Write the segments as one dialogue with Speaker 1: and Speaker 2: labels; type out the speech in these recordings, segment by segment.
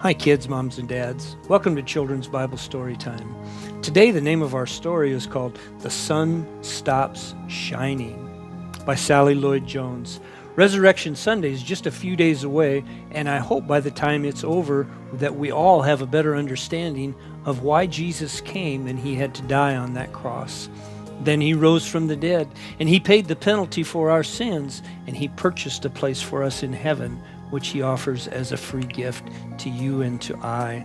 Speaker 1: Hi kids, moms, and dads. Welcome to Children's Bible Story Time. Today the name of our story is called The Sun Stops Shining by Sally Lloyd Jones. Resurrection Sunday is just a few days away, and I hope by the time it's over that we all have a better understanding of why Jesus came and he had to die on that cross. Then he rose from the dead, and he paid the penalty for our sins, and he purchased a place for us in heaven, which he offers as a free gift to you and to I.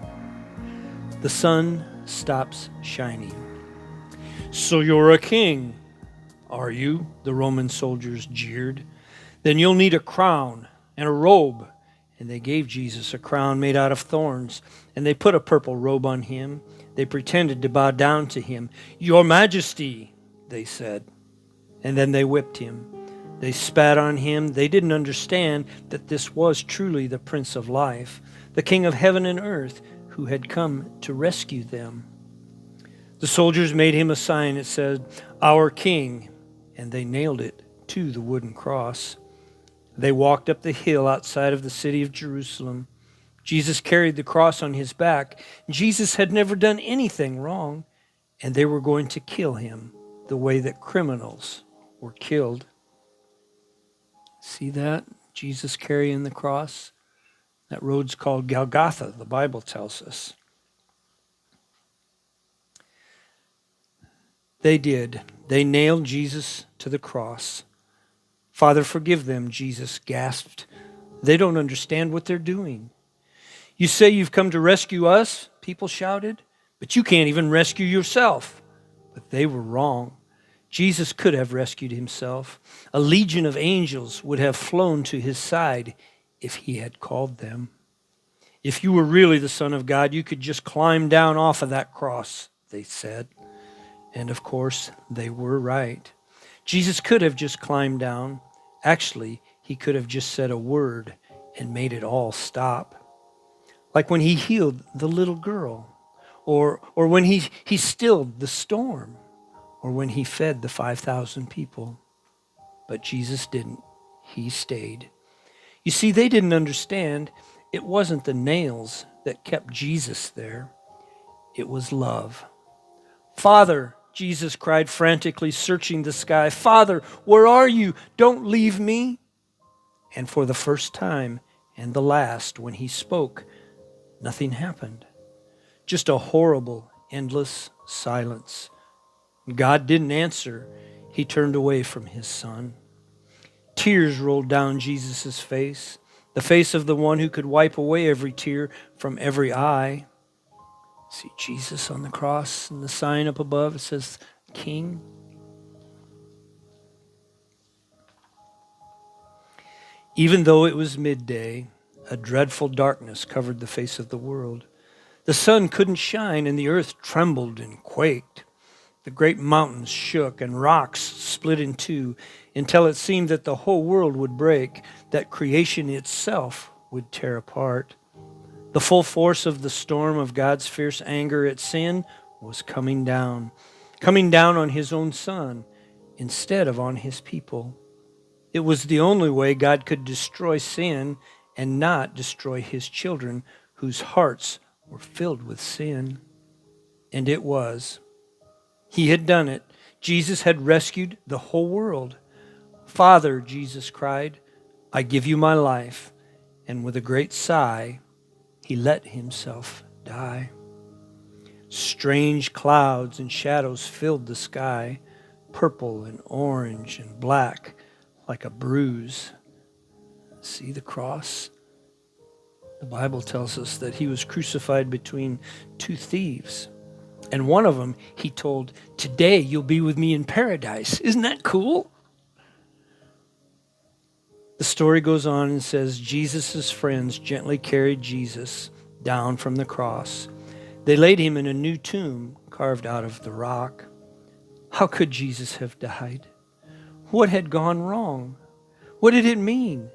Speaker 1: The sun stops shining. "So you're a king, are you?" the Roman soldiers jeered. "Then you'll need a crown and a robe." And they gave Jesus a crown made out of thorns, and they put a purple robe on him. They pretended to bow down to him. "Your Majesty," they said. And then they whipped him. They spat on him. They didn't understand that this was truly the Prince of Life, the King of heaven and earth, who had come to rescue them. The soldiers made him a sign. It said, "Our King," and they nailed it to the wooden cross. They walked up the hill outside of the city of Jerusalem. Jesus carried the cross on his back. Jesus had never done anything wrong, and they were going to kill him the way that criminals were killed. See that? Jesus carrying the cross. That road's called Golgotha, the Bible tells us. They did. They nailed Jesus to the cross. "Father, forgive them," Jesus gasped. "They don't understand what they're doing." "You say you've come to rescue us," people shouted, "but you can't even rescue yourself." But they were wrong. Jesus could have rescued himself. A legion of angels would have flown to his side if he had called them. "If you were really the Son of God, you could just climb down off of that cross," they said. And of course, they were right. Jesus could have just climbed down. Actually, he could have just said a word and made it all stop. Like when he healed the little girl, or when he stilled the storm, or when he fed the 5,000 people. But Jesus didn't. He stayed. You see, they didn't understand it wasn't the nails that kept Jesus there. It was love. "Father," Jesus cried frantically, searching the sky. "Father, where are you? Don't leave me." And for the first time and the last, when he spoke, nothing happened. Just a horrible, endless silence. God didn't answer. He turned away from his son. Tears rolled down Jesus' face, the face of the one who could wipe away every tear from every eye. See Jesus on the cross and the sign up above, it says, "King." Even though it was midday, a dreadful darkness covered the face of the world. The sun couldn't shine and the earth trembled and quaked. The great mountains shook and rocks split in two until it seemed that the whole world would break, that creation itself would tear apart. The full force of the storm of God's fierce anger at sin was coming down on his own son instead of on his people. It was the only way God could destroy sin and not destroy his children whose hearts were filled with sin. And it was. He had done it. Jesus had rescued the whole world. "Father," Jesus cried, "I give you my life." And with a great sigh, he let himself die. Strange clouds and shadows filled the sky, purple and orange and black, like a bruise. See the cross? The Bible tells us that he was crucified between two thieves. And one of them, he told, "Today you'll be with me in paradise." Isn't that cool? The story goes on and says Jesus' friends gently carried Jesus down from the cross. They laid him in a new tomb carved out of the rock. How could Jesus have died? What had gone wrong? What did it mean?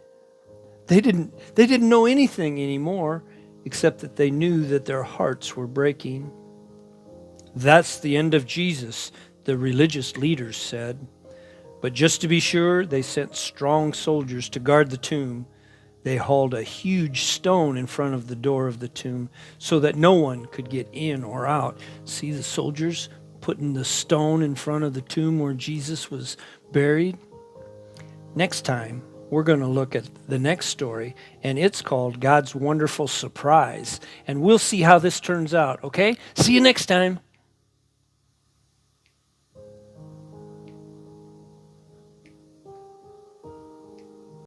Speaker 1: They didn't know anything anymore except that they knew that their hearts were breaking. "That's the end of Jesus," the religious leaders said. But just to be sure, they sent strong soldiers to guard the tomb. They hauled a huge stone in front of the door of the tomb so that no one could get in or out. See the soldiers putting the stone in front of the tomb where Jesus was buried? Next time, we're going to look at the next story, and it's called God's Wonderful Surprise. And we'll see how this turns out, okay? See you next time.